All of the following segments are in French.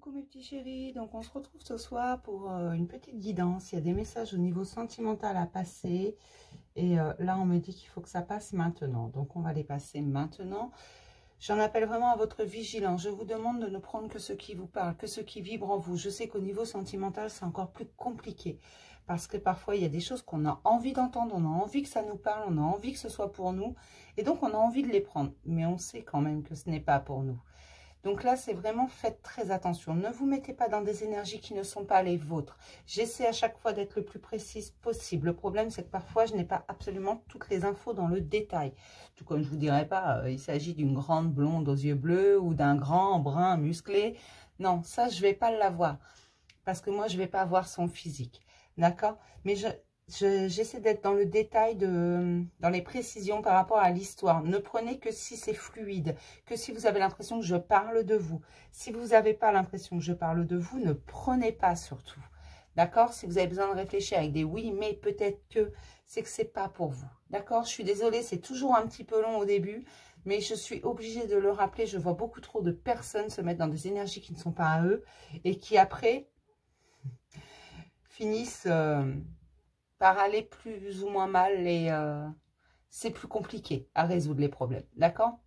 Coucou mes petits chéris, donc on se retrouve ce soir pour une petite guidance. Il y a des messages au niveau sentimental à passer et là on me dit qu'il faut que ça passe maintenant, donc on va les passer maintenant. J'en appelle vraiment à votre vigilance. Je vous demande de ne prendre que ce qui vous parle, que ce qui vibre en vous. Je sais qu'au niveau sentimental c'est encore plus compliqué parce que parfois il y a des choses qu'on a envie d'entendre, on a envie que ça nous parle, on a envie que ce soit pour nous et donc on a envie de les prendre, mais on sait quand même que ce n'est pas pour nous. Donc là, c'est vraiment, faites très attention. Ne vous mettez pas dans des énergies qui ne sont pas les vôtres. J'essaie à chaque fois d'être le plus précise possible. Le problème, c'est que parfois, je n'ai pas absolument toutes les infos dans le détail. Tout comme je ne vous dirais pas, il s'agit d'une grande blonde aux yeux bleus ou d'un grand brun musclé. Non, ça, je ne vais pas l'avoir. Parce que moi, je ne vais pas avoir son physique. D'accord? Mais j'essaie d'être dans le détail, dans les précisions par rapport à l'histoire. Ne prenez que si c'est fluide, que si vous avez l'impression que je parle de vous. Si vous n'avez pas l'impression que je parle de vous, ne prenez pas surtout. D'accord? Si vous avez besoin de réfléchir avec des oui, mais peut-être que, c'est que ce n'est pas pour vous. D'accord? Je suis désolée, c'est toujours un petit peu long au début, mais je suis obligée de le rappeler. Je vois beaucoup trop de personnes se mettre dans des énergies qui ne sont pas à eux et qui après finissent par aller plus ou moins mal et c'est plus compliqué à résoudre les problèmes, d'accord?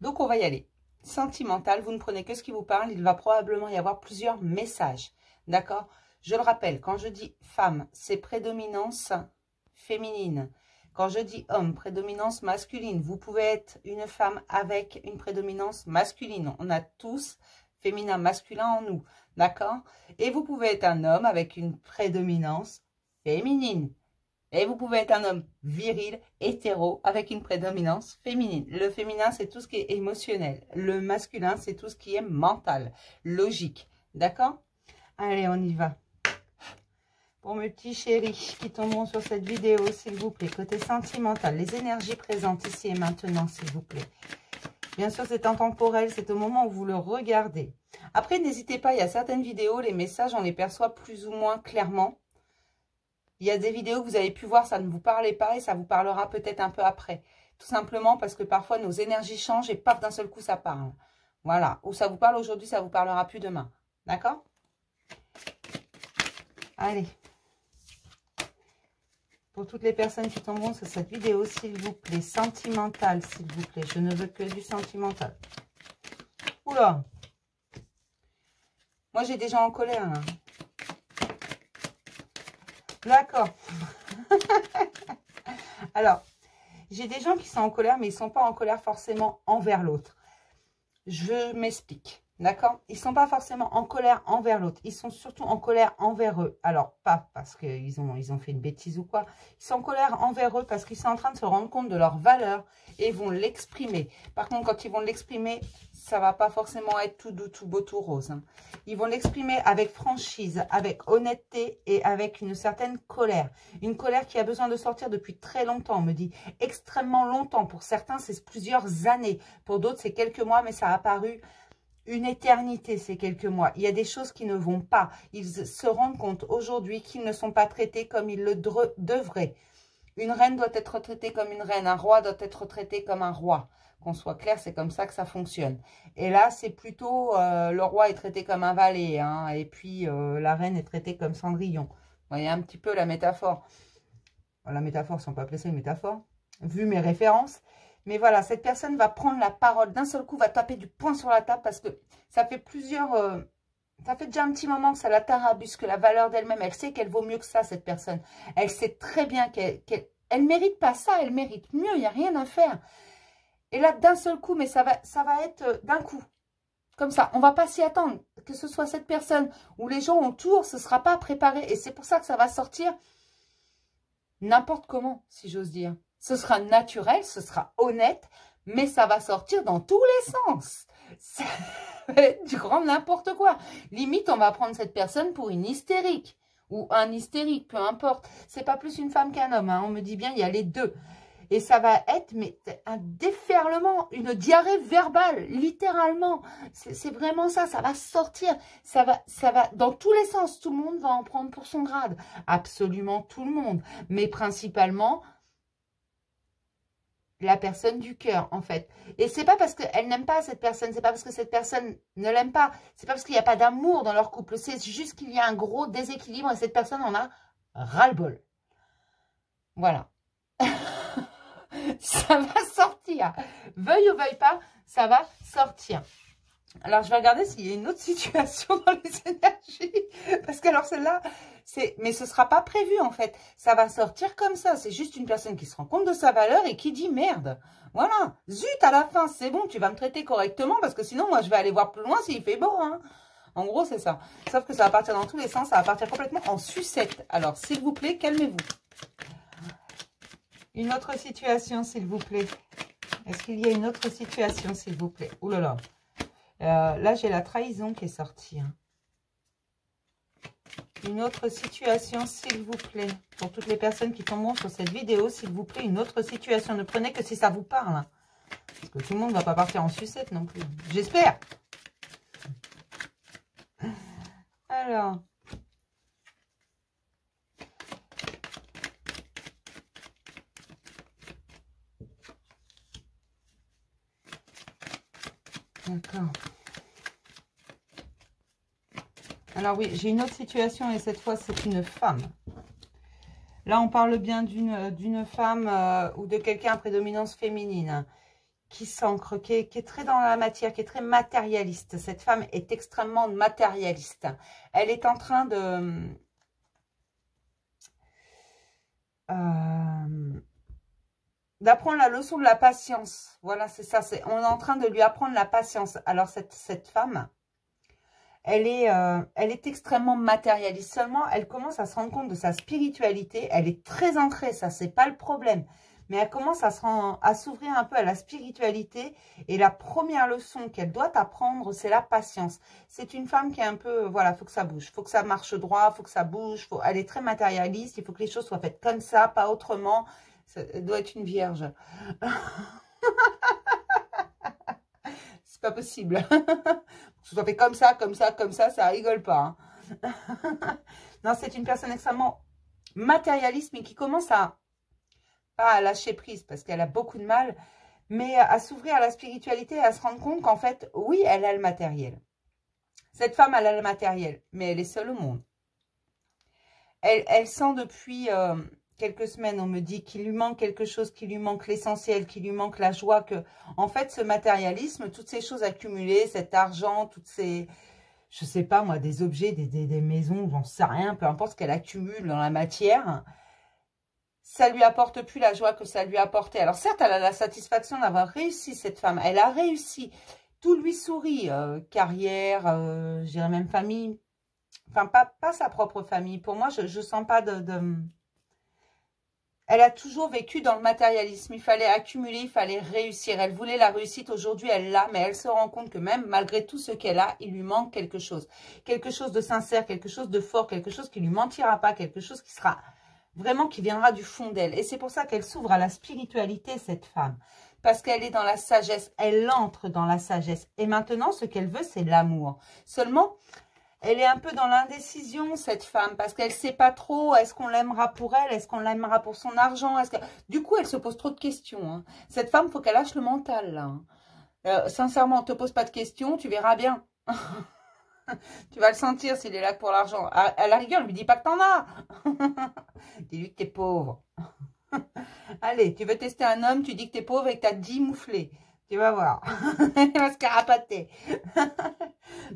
Donc, on va y aller. Sentimental, vous ne prenez que ce qui vous parle, il va probablement y avoir plusieurs messages, d'accord? Je le rappelle, quand je dis femme, c'est prédominance féminine. Quand je dis homme, prédominance masculine. Vous pouvez être une femme avec une prédominance masculine. On a tous féminin, masculin en nous, d'accord? Et vous pouvez être un homme avec une prédominance féminine. Et vous pouvez être un homme viril, hétéro, avec une prédominance féminine. Le féminin, c'est tout ce qui est émotionnel. Le masculin, c'est tout ce qui est mental, logique. D'accord? Allez, on y va. Pour mes petits chéris qui tomberont sur cette vidéo, s'il vous plaît, côté sentimental, les énergies présentes ici et maintenant, s'il vous plaît. Bien sûr, c'est intemporel, c'est au moment où vous le regardez. Après, n'hésitez pas, il y a certaines vidéos, les messages, on les perçoit plus ou moins clairement. Il y a des vidéos que vous avez pu voir, ça ne vous parlait pas et ça vous parlera peut-être un peu après. Tout simplement parce que parfois nos énergies changent et paf, d'un seul coup ça parle. Voilà. Ou ça vous parle aujourd'hui, ça vous parlera plus demain. D'accord? Allez. Pour toutes les personnes qui tomberont sur cette vidéo, s'il vous plaît, sentimental, s'il vous plaît. Je ne veux que du sentimental. Oula! Moi j'ai des gens en colère là. D'accord. Alors, j'ai des gens qui sont en colère, mais ils ne sont pas en colère forcément envers l'autre. Je m'explique, d'accord? Ils ne sont pas forcément en colère envers l'autre. Ils sont surtout en colère envers eux. Alors, pas parce qu'ils ont fait une bêtise ou quoi. Ils sont en colère envers eux parce qu'ils sont en train de se rendre compte de leur valeur et vont l'exprimer. Par contre, quand ils vont l'exprimer, ça ne va pas forcément être tout doux, tout beau, tout rose. Hein. Ils vont l'exprimer avec franchise, avec honnêteté et avec une certaine colère. Une colère qui a besoin de sortir depuis très longtemps, on me dit. Extrêmement longtemps. Pour certains, c'est plusieurs années. Pour d'autres, c'est quelques mois, mais ça a paru une éternité, ces quelques mois. Il y a des choses qui ne vont pas. Ils se rendent compte aujourd'hui qu'ils ne sont pas traités comme ils le devraient. Une reine doit être traitée comme une reine. Un roi doit être traité comme un roi. Qu'on soit clair, c'est comme ça que ça fonctionne. Et là, c'est plutôt le roi est traité comme un valet. Hein, et puis, la reine est traitée comme Cendrillon. Vous voyez un petit peu la métaphore. La métaphore, si on peut appeler ça une métaphore. Vu mes références. Mais voilà, cette personne va prendre la parole. D'un seul coup, va taper du poing sur la table parce que ça fait ça fait déjà un petit moment que ça la tarabusque, la valeur d'elle-même. Elle sait qu'elle vaut mieux que ça, cette personne. Elle sait très bien qu'elle mérite pas ça, elle mérite mieux, il n'y a rien à faire. Et là, d'un seul coup, mais ça va être d'un coup. Comme ça, on ne va pas s'y attendre. Que ce soit cette personne ou les gens autour, ce ne sera pas préparé. Et c'est pour ça que ça va sortir n'importe comment, si j'ose dire. Ce sera naturel, ce sera honnête, mais ça va sortir dans tous les sens. Ça va être du grand n'importe quoi. Limite, on va prendre cette personne pour une hystérique. Ou un hystérique, peu importe. C'est pas plus une femme qu'un homme. Hein. On me dit bien, il y a les deux. Et ça va être mais, un déferlement, une diarrhée verbale, littéralement. C'est vraiment ça, ça va sortir. Ça va dans tous les sens. Tout le monde va en prendre pour son grade. Absolument tout le monde. Mais principalement la personne du cœur, en fait. Et c'est pas parce qu'elle n'aime pas cette personne, c'est pas parce que cette personne ne l'aime pas, c'est pas parce qu'il n'y a pas d'amour dans leur couple, c'est juste qu'il y a un gros déséquilibre et cette personne en a ras-le-bol. Voilà. Ça va sortir. Veuille ou veuille pas, ça va sortir. Alors, je vais regarder s'il y a une autre situation dans les énergies. Parce que alors celle-là, mais ce ne sera pas prévu en fait. Ça va sortir comme ça. C'est juste une personne qui se rend compte de sa valeur et qui dit merde. Voilà. Zut, à la fin, c'est bon, tu vas me traiter correctement parce que sinon, moi, je vais aller voir plus loin s'il fait beau. Hein. En gros, c'est ça. Sauf que ça va partir dans tous les sens. Ça va partir complètement en sucette. Alors, s'il vous plaît, calmez-vous. Une autre situation, s'il vous plaît. Est-ce qu'il y a une autre situation, s'il vous plaît? Ouh là là. Là, j'ai la trahison qui est sortie. Hein. Une autre situation, s'il vous plaît. Pour toutes les personnes qui tomberont sur cette vidéo, s'il vous plaît, une autre situation. Ne prenez que si ça vous parle. Hein. Parce que tout le monde ne va pas partir en sucette non plus. J'espère. Alors. D'accord. Alors oui, j'ai une autre situation et cette fois, c'est une femme. Là, on parle bien d'une femme ou de quelqu'un à prédominance féminine qui s'ancre, qui est très dans la matière, qui est très matérialiste. Cette femme est extrêmement matérialiste. Elle est en train de... d'apprendre la leçon de la patience. Voilà, c'est ça. On est en train de lui apprendre la patience. Alors, cette femme... elle est extrêmement matérialiste. Seulement, elle commence à se rendre compte de sa spiritualité. Elle est très ancrée, ça, c'est pas le problème. Mais elle commence à s'ouvrir un peu à la spiritualité. Et la première leçon qu'elle doit apprendre, c'est la patience. C'est une femme qui est un peu, voilà, il faut que ça bouge. Il faut que ça marche droit, il faut que ça bouge. Elle est très matérialiste. Il faut que les choses soient faites comme ça, pas autrement. Elle doit être une vierge. C'est pas possible. Que ce soit fait comme ça, comme ça, comme ça rigole pas. Hein. Non, c'est une personne extrêmement matérialiste, mais qui commence pas à lâcher prise, parce qu'elle a beaucoup de mal, mais à s'ouvrir à la spiritualité et à se rendre compte qu'en fait, oui, elle a le matériel. Cette femme, elle a le matériel, mais elle est seule au monde. Elle sent depuis... quelques semaines, on me dit qu'il lui manque quelque chose, qu'il lui manque l'essentiel, qu'il lui manque la joie, que, en fait, ce matérialisme, toutes ces choses accumulées, cet argent, toutes ces, je sais pas moi, des objets, des maisons, j'en sais rien, peu importe ce qu'elle accumule dans la matière, ça lui apporte plus la joie que ça lui apportait. Alors certes, elle a la satisfaction d'avoir réussi, cette femme, elle a réussi, tout lui sourit, carrière, je dirais même famille, enfin pas sa propre famille, pour moi, je sens pas Elle a toujours vécu dans le matérialisme. Il fallait accumuler, il fallait réussir. Elle voulait la réussite. Aujourd'hui, elle l'a, mais elle se rend compte que même malgré tout ce qu'elle a, il lui manque quelque chose. Quelque chose de sincère, quelque chose de fort, quelque chose qui ne lui mentira pas, quelque chose qui sera vraiment, qui viendra du fond d'elle. Et c'est pour ça qu'elle s'ouvre à la spiritualité, cette femme. Parce qu'elle est dans la sagesse. Elle entre dans la sagesse. Et maintenant, ce qu'elle veut, c'est l'amour. Seulement... elle est un peu dans l'indécision, cette femme, parce qu'elle ne sait pas trop, est-ce qu'on l'aimera pour elle, est-ce qu'on l'aimera pour son argent, du coup, elle se pose trop de questions. Hein. Cette femme, il faut qu'elle lâche le mental, là. Hein. Sincèrement, ne te pose pas de questions, tu verras bien. Tu vas le sentir s'il est là pour l'argent. À la rigueur, ne lui dis pas que t'en as. Dis-lui que t'es pauvre. Allez, tu veux tester un homme, tu dis que t'es pauvre et que t'as 10 mouflés. Tu vas voir. Il va se carapater.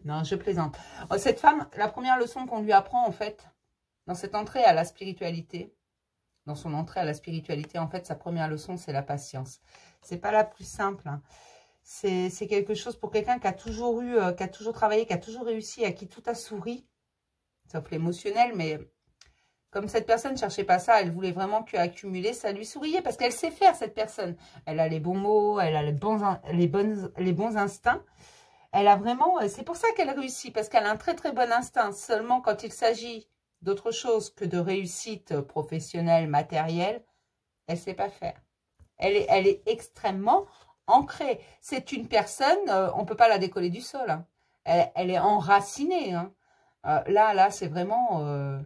Non, je plaisante. Cette femme, la première leçon qu'on lui apprend, en fait, dans cette entrée à la spiritualité, dans son entrée à la spiritualité, en fait, sa première leçon, c'est la patience. C'est pas la plus simple. Hein. C'est quelque chose pour quelqu'un qui a toujours eu, qui a toujours travaillé, qui a toujours réussi, à qui tout a souri. Sauf l'émotionnel, mais... comme cette personne ne cherchait pas ça, elle voulait vraiment qu'accumuler, ça lui souriait. Parce qu'elle sait faire, cette personne. Elle a les bons mots, elle a les bons instincts. Elle a vraiment... c'est pour ça qu'elle réussit. Parce qu'elle a un très très bon instinct. Seulement quand il s'agit d'autre chose que de réussite professionnelle, matérielle, elle ne sait pas faire. Elle est extrêmement ancrée. C'est une personne, on ne peut pas la décoller du sol. Hein. Elle est enracinée. Hein. Là, c'est vraiment...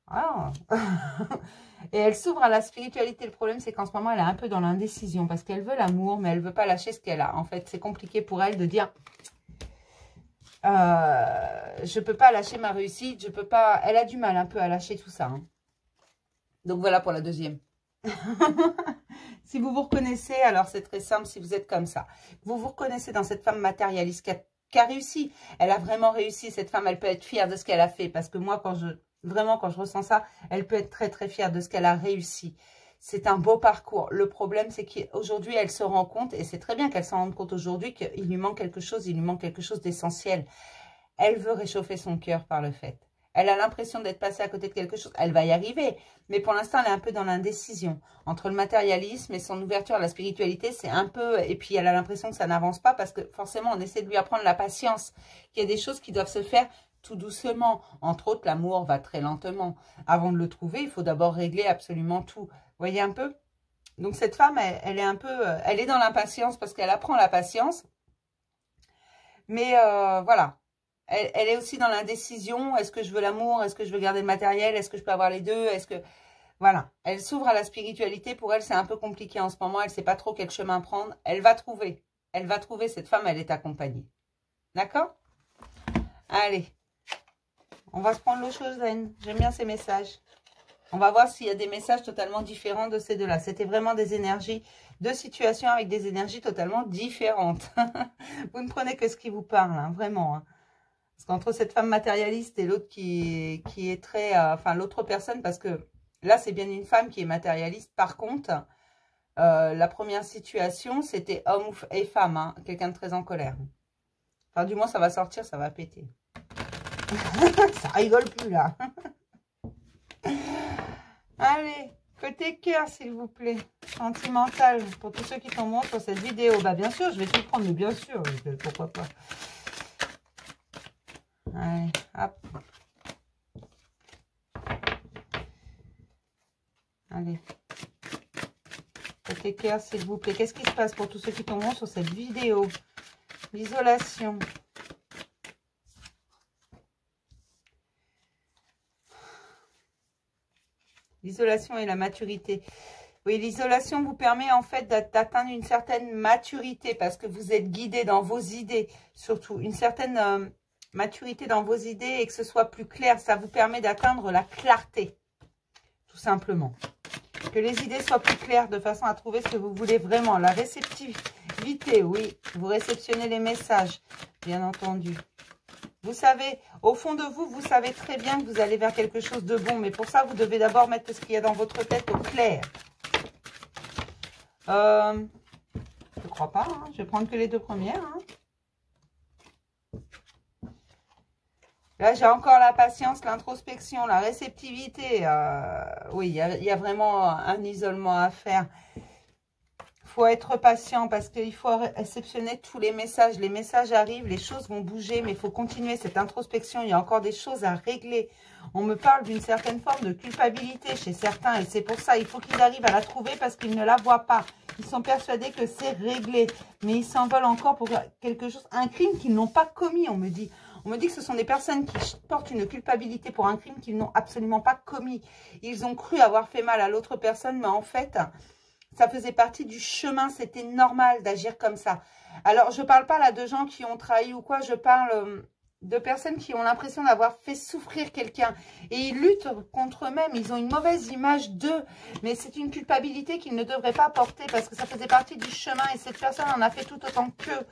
Ah. Et elle s'ouvre à la spiritualité. Le problème, c'est qu'en ce moment, elle est un peu dans l'indécision parce qu'elle veut l'amour, mais elle ne veut pas lâcher ce qu'elle a. En fait, c'est compliqué pour elle de dire je ne peux pas lâcher ma réussite, je peux pas. Elle a du mal un peu à lâcher tout ça. Hein. Donc voilà pour la deuxième. Si vous vous reconnaissez, alors c'est très simple si vous êtes comme ça. Vous vous reconnaissez dans cette femme matérialiste qui a réussi. Elle a vraiment réussi. Cette femme, elle peut être fière de ce qu'elle a fait. Parce que moi, quand je ressens ça, elle peut être très, très fière de ce qu'elle a réussi. C'est un beau parcours. Le problème, c'est qu'aujourd'hui, elle se rend compte, et c'est très bien qu'elle s'en rende compte aujourd'hui, qu'il lui manque quelque chose, il lui manque quelque chose d'essentiel. Elle veut réchauffer son cœur par le fait. Elle a l'impression d'être passée à côté de quelque chose. Elle va y arriver. Mais pour l'instant, elle est un peu dans l'indécision. Entre le matérialisme et son ouverture à la spiritualité, c'est un peu... Et puis, elle a l'impression que ça n'avance pas parce que forcément, on essaie de lui apprendre la patience. Qu'il y a des choses qui doivent se faire tout doucement. Entre autres, l'amour va très lentement. Avant de le trouver, il faut d'abord régler absolument tout. Vous voyez un peu? Donc, cette femme, elle est un peu... Elle est dans l'impatience parce qu'elle apprend la patience. Mais voilà. Elle est aussi dans l'indécision. Est-ce que je veux l'amour? Est-ce que je veux garder le matériel? Est-ce que je peux avoir les deux? Est-ce que... Voilà. Elle s'ouvre à la spiritualité. Pour elle, c'est un peu compliqué en ce moment. Elle ne sait pas trop quel chemin prendre. Elle va trouver. Elle va trouver. Cette femme, elle est accompagnée. D'accord? Allez. On va se prendre l'eau chose zen. J'aime bien ces messages. On va voir s'il y a des messages totalement différents de ces deux-là. C'était vraiment des énergies, deux situations avec des énergies totalement différentes. Vous ne prenez que ce qui vous parle, hein, vraiment. Hein. Parce qu'entre cette femme matérialiste et l'autre qui est très... enfin, l'autre personne, parce que là, c'est bien une femme qui est matérialiste. Par contre, la première situation, c'était homme et femme. Hein, quelqu'un de très en colère. Enfin, du moins, ça va sortir, ça va péter. Ça rigole plus, là. Allez, côté cœur, s'il vous plaît. Sentimental, pour tous ceux qui tombent sur cette vidéo. Bah, bien sûr, je vais tout prendre, mais bien sûr, pourquoi pas. Allez, hop. Allez. Côté cœur, s'il vous plaît. Qu'est-ce qui se passe pour tous ceux qui tomberont sur cette vidéo? L'isolation. L'isolation et la maturité. Oui, l'isolation vous permet en fait d'atteindre une certaine maturité parce que vous êtes guidé dans vos idées. Surtout, une certaine... maturité dans vos idées et que ce soit plus clair. Ça vous permet d'atteindre la clarté, tout simplement. Que les idées soient plus claires de façon à trouver ce que vous voulez vraiment. La réceptivité, oui. Vous réceptionnez les messages, bien entendu. Vous savez, au fond de vous, vous savez très bien que vous allez vers quelque chose de bon. Mais pour ça, vous devez d'abord mettre ce qu'il y a dans votre tête au clair. Je ne crois pas. Hein. Je vais prendre que les deux premières. Hein. Là, j'ai encore la patience, l'introspection, la réceptivité. Oui, il y a vraiment un isolement à faire. Il faut être patient parce qu'il faut réceptionner tous les messages. Les messages arrivent, les choses vont bouger, mais il faut continuer cette introspection. Il y a encore des choses à régler. On me parle d'une certaine forme de culpabilité chez certains et c'est pour ça, il faut qu'ils arrivent à la trouver parce qu'ils ne la voient pas. Ils sont persuadés que c'est réglé, mais ils s'envolent encore pour quelque chose, un crime qu'ils n'ont pas commis, on me dit. On me dit que ce sont des personnes qui portent une culpabilité pour un crime qu'ils n'ont absolument pas commis. Ils ont cru avoir fait mal à l'autre personne, mais en fait, ça faisait partie du chemin. C'était normal d'agir comme ça. Alors, je ne parle pas là de gens qui ont trahi ou quoi. Je parle de personnes qui ont l'impression d'avoir fait souffrir quelqu'un. Et ils luttent contre eux-mêmes. Ils ont une mauvaise image d'eux. Mais c'est une culpabilité qu'ils ne devraient pas porter parce que ça faisait partie du chemin. Et cette personne en a fait tout autant qu'eux.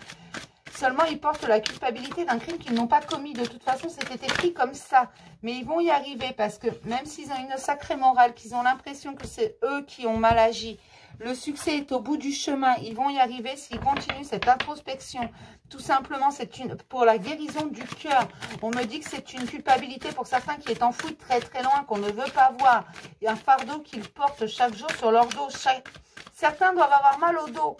Seulement, ils portent la culpabilité d'un crime qu'ils n'ont pas commis. De toute façon, c'était écrit comme ça. Mais ils vont y arriver parce que même s'ils ont une sacrée morale, qu'ils ont l'impression que c'est eux qui ont mal agi, le succès est au bout du chemin. Ils vont y arriver s'ils continuent cette introspection. Tout simplement, c'est pour la guérison du cœur. On me dit que c'est une culpabilité pour certains qui est enfouie très très loin, qu'on ne veut pas voir. Il y a un fardeau qu'ils portent chaque jour sur leur dos. Certains doivent avoir mal au dos.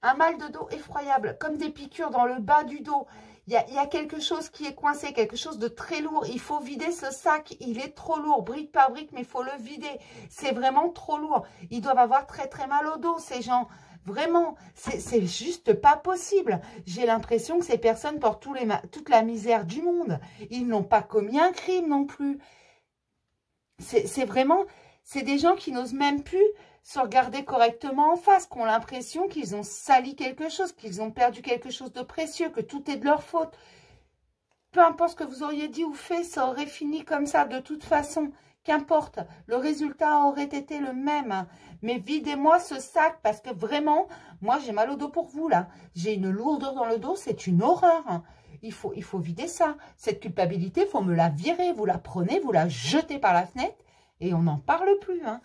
Un mal de dos effroyable, comme des piqûres dans le bas du dos. Il y a quelque chose qui est coincé, quelque chose de très lourd. Il faut vider ce sac. Il est trop lourd, brique par brique, mais il faut le vider. C'est vraiment trop lourd. Ils doivent avoir très très mal au dos, ces gens. Vraiment, c'est juste pas possible. J'ai l'impression que ces personnes portent toute la misère du monde. Ils n'ont pas commis un crime non plus. C'est vraiment, c'est des gens qui n'osent même plus se regarder correctement en face, qui ont l'impression qu'ils ont sali quelque chose, qu'ils ont perdu quelque chose de précieux, que tout est de leur faute. Peu importe ce que vous auriez dit ou fait, ça aurait fini comme ça de toute façon. Qu'importe, le résultat aurait été le même. Mais videz-moi ce sac parce que vraiment, moi j'ai mal au dos pour vous là. J'ai une lourdeur dans le dos, c'est une horreur. Il faut vider ça. Cette culpabilité, il faut me la virer. Vous la prenez, vous la jetez par la fenêtre et on n'en parle plus. Hein.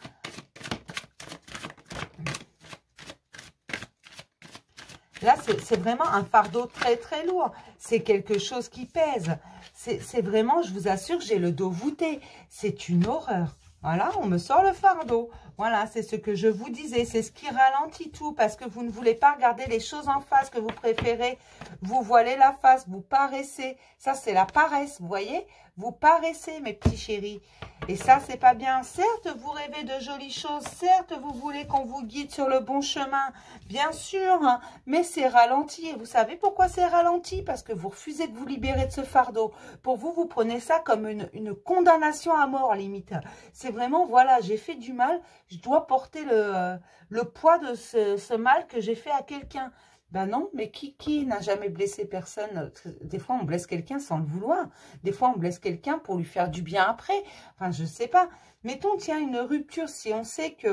Là, c'est vraiment un fardeau très, très lourd. C'est quelque chose qui pèse. C'est vraiment, je vous assure, j'ai le dos voûté. C'est une horreur. Voilà, on me sort le fardeau. Voilà, c'est ce que je vous disais. C'est ce qui ralentit tout parce que vous ne voulez pas regarder les choses en face, que vous préférez vous voiler la face, vous paraissez. Ça, c'est la paresse, vous voyez? Vous paraissez, mes petits chéris. Et ça, c'est pas bien. Certes, vous rêvez de jolies choses. Certes, vous voulez qu'on vous guide sur le bon chemin. Bien sûr, hein, mais c'est ralenti. Et vous savez pourquoi c'est ralenti? Parce que vous refusez de vous libérer de ce fardeau. Pour vous, vous prenez ça comme une condamnation à mort, limite. C'est vraiment, voilà, j'ai fait du mal. Je dois porter le poids de ce mal que j'ai fait à quelqu'un. Ben non, mais qui n'a jamais blessé personne? Des fois, on blesse quelqu'un sans le vouloir. Des fois, on blesse quelqu'un pour lui faire du bien après. Enfin, je sais pas. Mettons, tiens, une rupture, si on sait que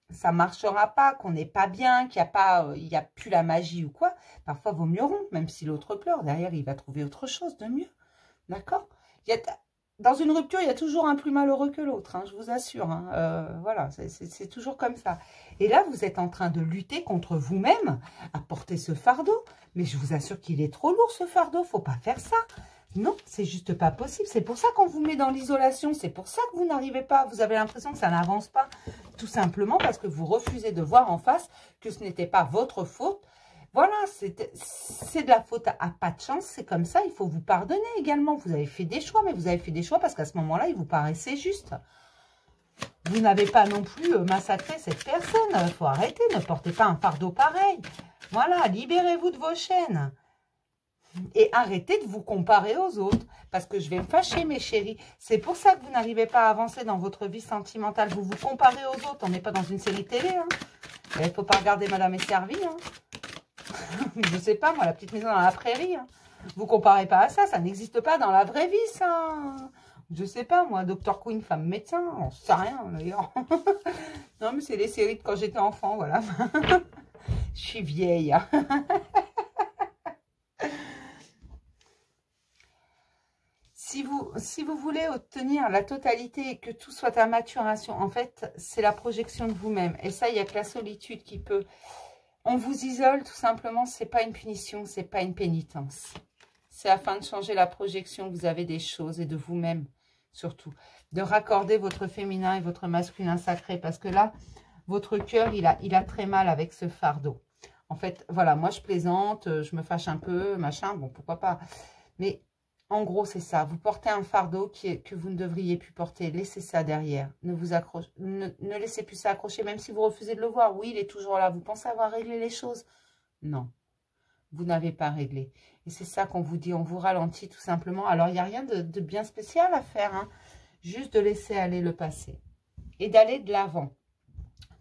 ça marchera pas, qu'on n'est pas bien, qu'il n'y a pas, il y a plus la magie ou quoi, parfois, vaut mieux rompre, même si l'autre pleure. Derrière, il va trouver autre chose de mieux. D'accord? Dans une rupture, il y a toujours un plus malheureux que l'autre, hein, je vous assure. Hein. Voilà, c'est toujours comme ça. Et là, vous êtes en train de lutter contre vous-même à porter ce fardeau. Mais je vous assure qu'il est trop lourd, ce fardeau. Faut pas faire ça. Non, c'est juste pas possible. C'est pour ça qu'on vous met dans l'isolation. C'est pour ça que vous n'arrivez pas. Vous avez l'impression que ça n'avance pas. Tout simplement parce que vous refusez de voir en face que ce n'était pas votre faute. Voilà, c'est de la faute à pas de chance, c'est comme ça, il faut vous pardonner également. Vous avez fait des choix, mais vous avez fait des choix parce qu'à ce moment-là, il vous paraissait juste. Vous n'avez pas non plus massacré cette personne, il faut arrêter, ne portez pas un fardeau pareil. Voilà, libérez-vous de vos chaînes. Et arrêtez de vous comparer aux autres, parce que je vais me fâcher, mes chéris. C'est pour ça que vous n'arrivez pas à avancer dans votre vie sentimentale. Vous vous comparez aux autres, on n'est pas dans une série télé. Hein. Il ne faut pas regarder Madame est servie, hein. Je sais pas, moi, la petite maison dans la prairie. Hein. Vous comparez pas à ça, ça n'existe pas dans la vraie vie, ça. Je sais pas, moi, Dr. Queen, femme médecin, on sait rien, d'ailleurs. Non, mais c'est les séries de quand j'étais enfant, voilà. Je suis vieille. Hein. Si vous voulez obtenir la totalité et que tout soit à maturation, en fait, c'est la projection de vous-même. Et ça, il n'y a que la solitude qui peut... On vous isole, tout simplement, c'est pas une punition, c'est pas une pénitence. C'est afin de changer la projection que vous avez des choses et de vous-même, surtout. De raccorder votre féminin et votre masculin sacré. Parce que là, votre cœur, il a très mal avec ce fardeau. En fait, voilà, moi, je plaisante, je me fâche un peu, machin, bon, pourquoi pas. Mais en gros, c'est ça. Vous portez un fardeau que vous ne devriez plus porter. Laissez ça derrière. Ne laissez plus ça accrocher, même si vous refusez de le voir. Oui, il est toujours là. Vous pensez avoir réglé les choses? Non. Vous n'avez pas réglé. Et c'est ça qu'on vous dit. On vous ralentit tout simplement. Alors, il n'y a rien de bien spécial à faire. Hein. Juste de laisser aller le passé. Et d'aller de l'avant.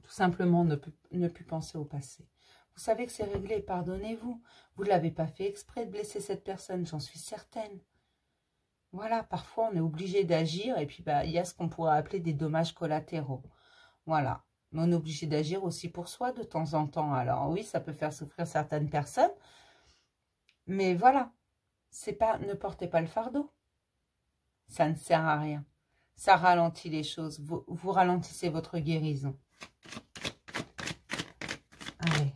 Tout simplement, ne plus penser au passé. Vous savez que c'est réglé. Pardonnez-vous. Vous ne l'avez pas fait exprès de blesser cette personne. J'en suis certaine. Voilà, parfois on est obligé d'agir et puis bah, il y a ce qu'on pourrait appeler des dommages collatéraux. Voilà, mais on est obligé d'agir aussi pour soi de temps en temps. Alors oui, ça peut faire souffrir certaines personnes, mais voilà, c'est pas, ne portez pas le fardeau. Ça ne sert à rien. Ça ralentit les choses, vous ralentissez votre guérison. Allez.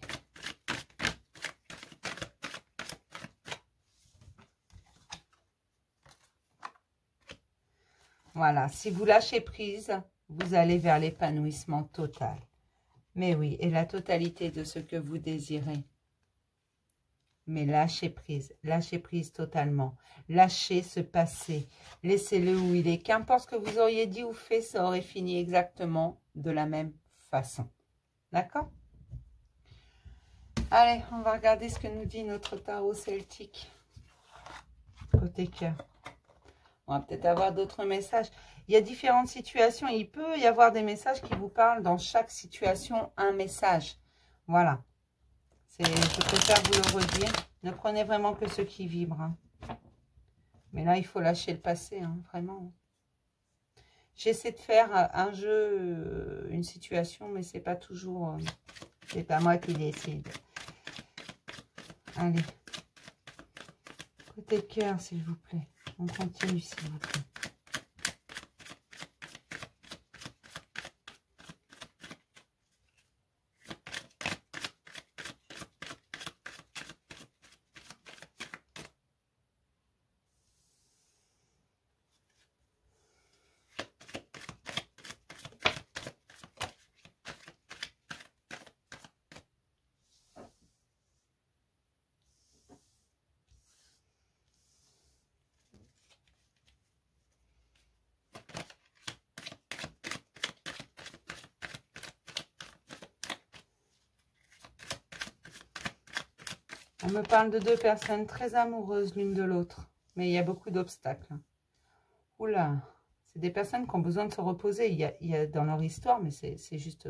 Voilà, si vous lâchez prise, vous allez vers l'épanouissement total. Mais oui, et la totalité de ce que vous désirez. Mais lâchez prise totalement. Lâchez ce passé. Laissez-le où il est. Qu'importe ce que vous auriez dit ou fait, ça aurait fini exactement de la même façon. D'accord? Allez, on va regarder ce que nous dit notre tarot celtique. Côté cœur. On va peut-être avoir d'autres messages. Il y a différentes situations. Il peut y avoir des messages qui vous parlent dans chaque situation, un message. Voilà. Je préfère vous le redire. Ne prenez vraiment que ce qui vibre. Hein. Mais là, il faut lâcher le passé, hein, vraiment. J'essaie de faire un jeu, une situation, mais c'est pas toujours... c'est pas moi qui décide. Allez. Côté cœur, s'il vous plaît. On continue, s'il vous plaît. On me parle de deux personnes très amoureuses l'une de l'autre. Mais il y a beaucoup d'obstacles. Oula, c'est des personnes qui ont besoin de se reposer. Il y a dans leur histoire, mais c'est juste...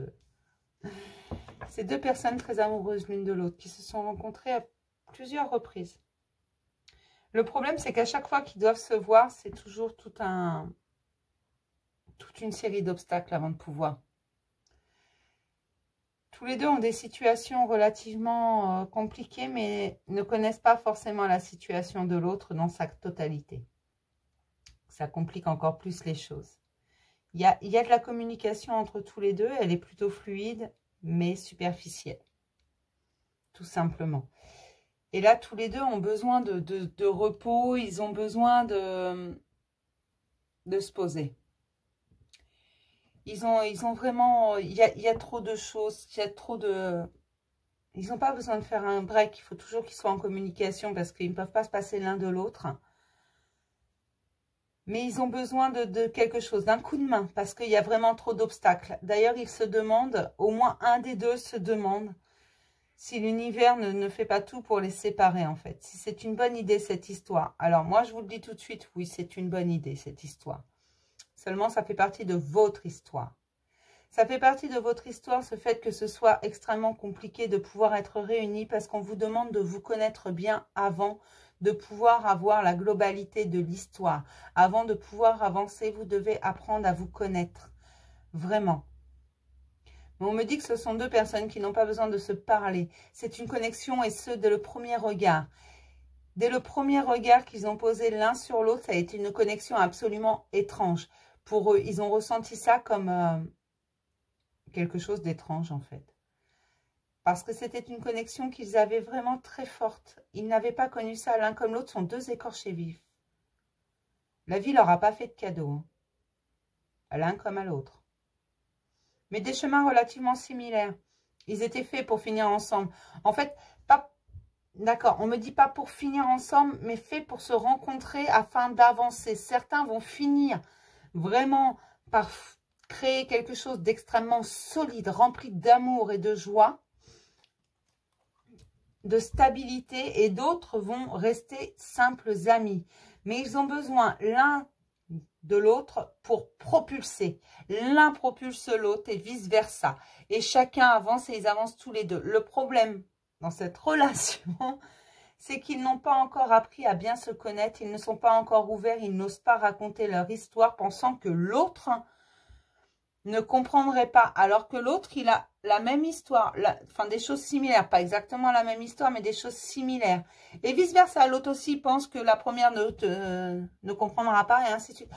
c'est deux personnes très amoureuses l'une de l'autre qui se sont rencontrées à plusieurs reprises. Le problème, c'est qu'à chaque fois qu'ils doivent se voir, c'est toujours toute une série d'obstacles avant de pouvoir. Tous les deux ont des situations relativement compliquées, mais ne connaissent pas forcément la situation de l'autre dans sa totalité. Ça complique encore plus les choses. Il y a de la communication entre tous les deux, elle est plutôt fluide, mais superficielle. Tout simplement. Et là, tous les deux ont besoin de repos, ils ont besoin de se poser. Ils ont vraiment... Il y a trop de choses, il y a trop de... Ils n'ont pas besoin de faire un break, il faut toujours qu'ils soient en communication parce qu'ils ne peuvent pas se passer l'un de l'autre. Mais ils ont besoin de quelque chose, d'un coup de main, parce qu'il y a vraiment trop d'obstacles. D'ailleurs, ils se demandent, au moins un des deux se demande si l'univers ne fait pas tout pour les séparer, en fait. Si c'est une bonne idée, cette histoire. Alors, moi, je vous le dis tout de suite, oui, c'est une bonne idée, cette histoire. Seulement, ça fait partie de votre histoire. Ça fait partie de votre histoire, ce fait que ce soit extrêmement compliqué de pouvoir être réunis parce qu'on vous demande de vous connaître bien avant de pouvoir avoir la globalité de l'histoire. Avant de pouvoir avancer, vous devez apprendre à vous connaître. Vraiment. Mais on me dit que ce sont deux personnes qui n'ont pas besoin de se parler. C'est une connexion et ce, dès le premier regard. Dès le premier regard qu'ils ont posé l'un sur l'autre, ça a été une connexion absolument étrange. Pour eux, ils ont ressenti ça comme quelque chose d'étrange en fait. Parce que c'était une connexion qu'ils avaient vraiment très forte. Ils n'avaient pas connu ça l'un comme l'autre, sont deux écorchés vifs. La vie leur a pas fait de cadeau, hein, à l'un comme à l'autre. Mais des chemins relativement similaires. Ils étaient faits pour finir ensemble. En fait, pas... D'accord, on ne me dit pas pour finir ensemble, mais faits pour se rencontrer afin d'avancer. Certains vont finir vraiment par créer quelque chose d'extrêmement solide, rempli d'amour et de joie, de stabilité, et d'autres vont rester simples amis. Mais ils ont besoin l'un de l'autre pour propulser. L'un propulse l'autre et vice-versa. Et chacun avance et ils avancent tous les deux. Le problème dans cette relation, c'est qu'ils n'ont pas encore appris à bien se connaître. Ils ne sont pas encore ouverts. Ils n'osent pas raconter leur histoire pensant que l'autre ne comprendrait pas. Alors que l'autre, il a la même histoire. Enfin, des choses similaires. Pas exactement la même histoire, mais des choses similaires. Et vice-versa. L'autre aussi pense que la première ne comprendra pas et ainsi de suite.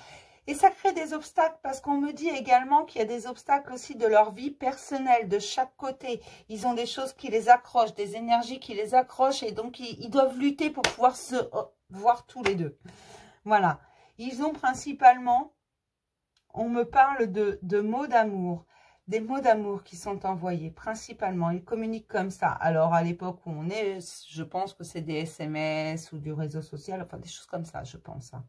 Et ça crée des obstacles parce qu'on me dit également qu'il y a des obstacles aussi de leur vie personnelle, de chaque côté. Ils ont des choses qui les accrochent, des énergies qui les accrochent et donc ils doivent lutter pour pouvoir se voir tous les deux. Voilà. Ils ont principalement, on me parle de mots d'amour, des mots d'amour qui sont envoyés principalement. Ils communiquent comme ça. Alors à l'époque où on est, je pense que c'est des SMS ou du réseau social, enfin des choses comme ça, je pense. Hein.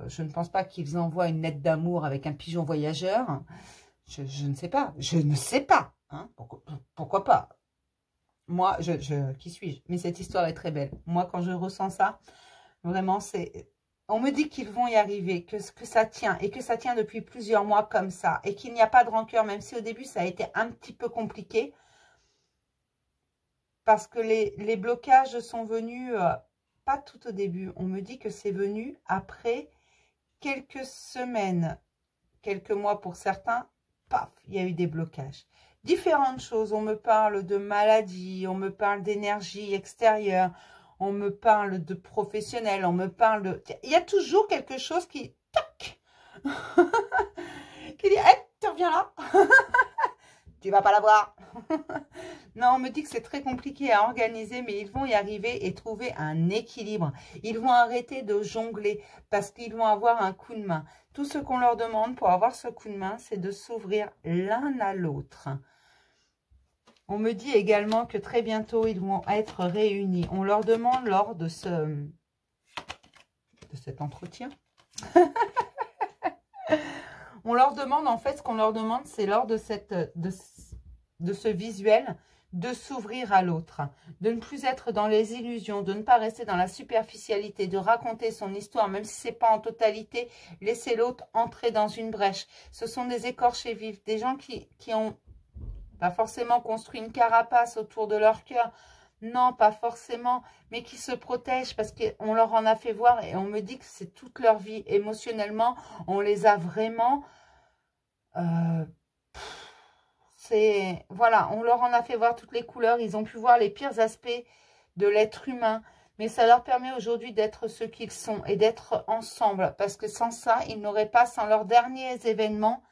Je ne pense pas qu'ils envoient une lettre d'amour avec un pigeon voyageur. Je ne sais pas. Je ne sais pas. Hein. Pourquoi pas? Moi, qui suis-je? Mais cette histoire est très belle. Moi, quand je ressens ça, vraiment, c'est On me dit qu'ils vont y arriver, que ça tient, et que ça tient depuis plusieurs mois comme ça, et qu'il n'y a pas de rancœur, même si au début ça a été un petit peu compliqué, parce que les blocages sont venus, pas tout au début, on me dit que c'est venu après quelques semaines, quelques mois pour certains, paf, il y a eu des blocages. Différentes choses, on me parle de maladie, on me parle d'énergie extérieure, on me parle de professionnel, on me parle de... Il y a toujours quelque chose qui... Tac qui dit, hey, tu reviens là. Tu vas pas l'avoir. Non, on me dit que c'est très compliqué à organiser, mais ils vont y arriver et trouver un équilibre. Ils vont arrêter de jongler parce qu'ils vont avoir un coup de main. Tout ce qu'on leur demande pour avoir ce coup de main, c'est de s'ouvrir l'un à l'autre. On me dit également que très bientôt, ils vont être réunis. On leur demande lors de cet entretien. On leur demande, en fait, ce qu'on leur demande, c'est lors de ce visuel, de s'ouvrir à l'autre, de ne plus être dans les illusions, de ne pas rester dans la superficialité, de raconter son histoire, même si ce n'est pas en totalité, laisser l'autre entrer dans une brèche. Ce sont des écorchés vifs, des gens qui ont pas forcément construit une carapace autour de leur cœur, non, pas forcément, mais qui se protègent parce qu'on leur en a fait voir et on me dit que c'est toute leur vie. Émotionnellement, on les a vraiment... voilà, on leur en a fait voir toutes les couleurs. Ils ont pu voir les pires aspects de l'être humain. Mais ça leur permet aujourd'hui d'être ce qu'ils sont et d'être ensemble. Parce que sans ça, ils n'auraient pas, sans leurs derniers événements,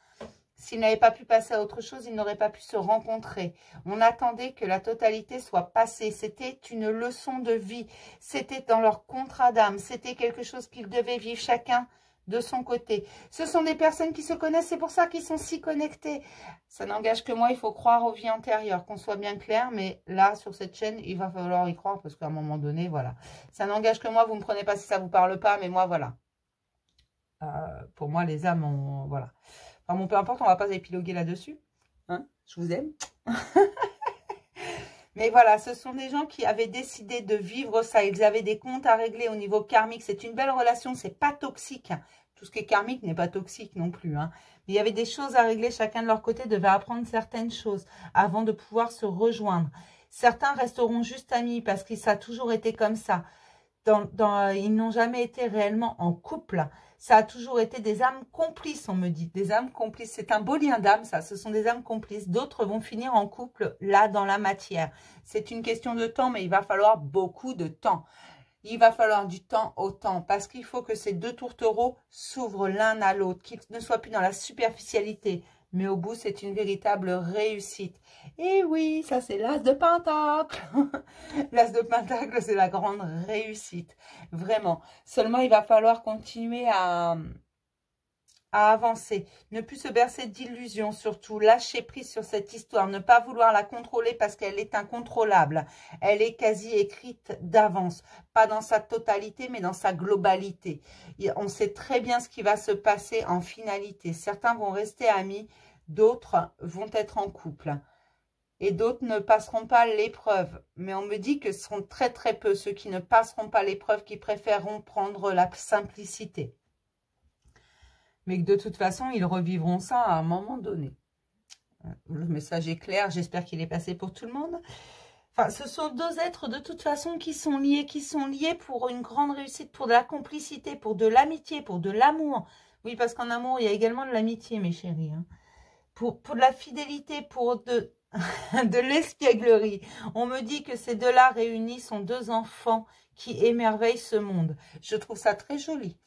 s'ils n'avaient pas pu passer à autre chose, ils n'auraient pas pu se rencontrer. On attendait que la totalité soit passée. C'était une leçon de vie. C'était dans leur contrat d'âme. C'était quelque chose qu'ils devaient vivre chacun de son côté. Ce sont des personnes qui se connaissent. C'est pour ça qu'ils sont si connectés. Ça n'engage que moi. Il faut croire aux vies antérieures, qu'on soit bien clair. Mais là, sur cette chaîne, il va falloir y croire parce qu'à un moment donné, voilà. Ça n'engage que moi. Vous ne me prenez pas si ça ne vous parle pas. Mais moi, voilà. Pour moi, les âmes, voilà. Enfin, bon, peu importe, on ne va pas épiloguer là-dessus. Hein, je vous aime. Mais voilà, ce sont des gens qui avaient décidé de vivre ça. Ils avaient des comptes à régler au niveau karmique. C'est une belle relation, c'est pas toxique. Tout ce qui est karmique n'est pas toxique non plus. Hein. Mais il y avait des choses à régler. Chacun de leur côté devait apprendre certaines choses avant de pouvoir se rejoindre. Certains resteront juste amis parce que ça a toujours été comme ça. Ils n'ont jamais été réellement en couple. Ça a toujours été des âmes complices, on me dit. Des âmes complices. C'est un beau lien d'âme, ça. Ce sont des âmes complices. D'autres vont finir en couple, là, dans la matière. C'est une question de temps, mais il va falloir beaucoup de temps. Il va falloir du temps au temps, parce qu'il faut que ces deux tourtereaux s'ouvrent l'un à l'autre, qu'ils ne soient plus dans la superficialité. Mais au bout, c'est une véritable réussite. Et oui, ça c'est l'as de Pentacle. L'as de Pentacle, c'est la grande réussite. Vraiment. Seulement, il va falloir continuer à avancer. Ne plus se bercer d'illusions, surtout. Lâcher prise sur cette histoire. Ne pas vouloir la contrôler parce qu'elle est incontrôlable. Elle est quasi écrite d'avance. Pas dans sa totalité, mais dans sa globalité. On sait très bien ce qui va se passer en finalité. Certains vont rester amis, d'autres vont être en couple. Et d'autres ne passeront pas l'épreuve. Mais on me dit que ce seront très très peu ceux qui ne passeront pas l'épreuve, qui préféreront prendre la simplicité. Mais que de toute façon, ils revivront ça à un moment donné. Le message est clair, j'espère qu'il est passé pour tout le monde. Enfin, ce sont deux êtres de toute façon qui sont liés pour une grande réussite, pour de la complicité, pour de l'amitié, pour de l'amour. Oui, parce qu'en amour, il y a également de l'amitié, mes chéris. Hein. Pour de la fidélité, pour de l'espièglerie. On me dit que ces deux-là réunis sont deux enfants qui émerveillent ce monde. Je trouve ça très joli.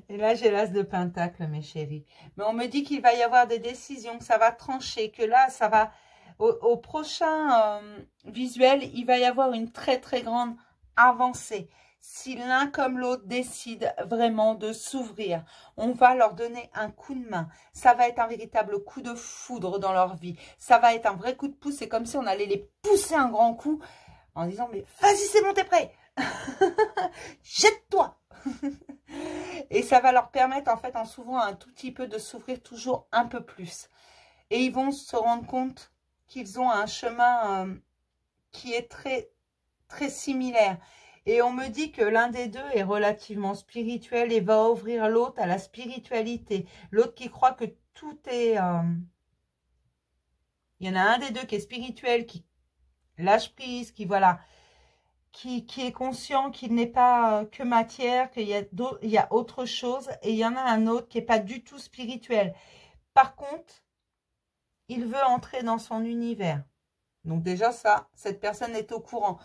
Et là, j'ai l'as de Pentacle, mes chéris. Mais on me dit qu'il va y avoir des décisions, que ça va trancher, que là, ça va... Au prochain visuel, il va y avoir une très, très grande avancée. Si l'un comme l'autre décide vraiment de s'ouvrir, on va leur donner un coup de main. Ça va être un véritable coup de foudre dans leur vie. Ça va être un vrai coup de pouce. C'est comme si on allait les pousser un grand coup en disant, mais vas-y, c'est bon, t'es prêt. Jette-toi. Et ça va leur permettre, en fait, en s'ouvrant un tout petit peu, de s'ouvrir toujours un peu plus. Et ils vont se rendre compte qu'ils ont un chemin qui est très, très similaire. Et on me dit que l'un des deux est relativement spirituel et va ouvrir l'autre à la spiritualité. L'autre qui croit que tout est... Il y en a un des deux qui est spirituel, qui lâche prise, qui voilà, qui est conscient qu'il n'est pas que matière, qu'il y a autre chose. Et il y en a un autre qui n'est pas du tout spirituel. Par contre, il veut entrer dans son univers. Donc déjà ça, cette personne est au courant.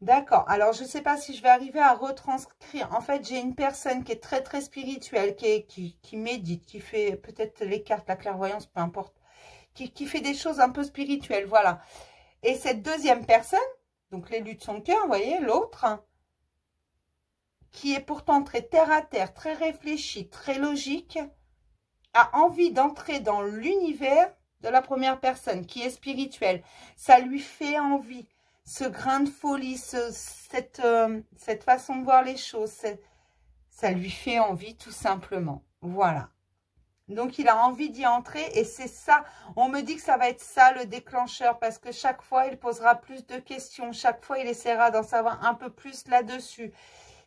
D'accord. Alors, je ne sais pas si je vais arriver à retranscrire. En fait, j'ai une personne qui est très, très spirituelle, qui médite, qui fait peut-être les cartes, la clairvoyance, peu importe. Qui fait des choses un peu spirituelles, voilà. Et cette deuxième personne, donc l'élu de son cœur, vous voyez, l'autre, hein, qui est pourtant très terre à terre, très réfléchi, très logique, a envie d'entrer dans l'univers de la première personne, qui est spirituelle. Ça lui fait envie. Ce grain de folie, cette façon de voir les choses, ça lui fait envie tout simplement. Voilà. Donc, il a envie d'y entrer et c'est ça. On me dit que ça va être ça le déclencheur parce que chaque fois, il posera plus de questions. Chaque fois, il essaiera d'en savoir un peu plus là-dessus.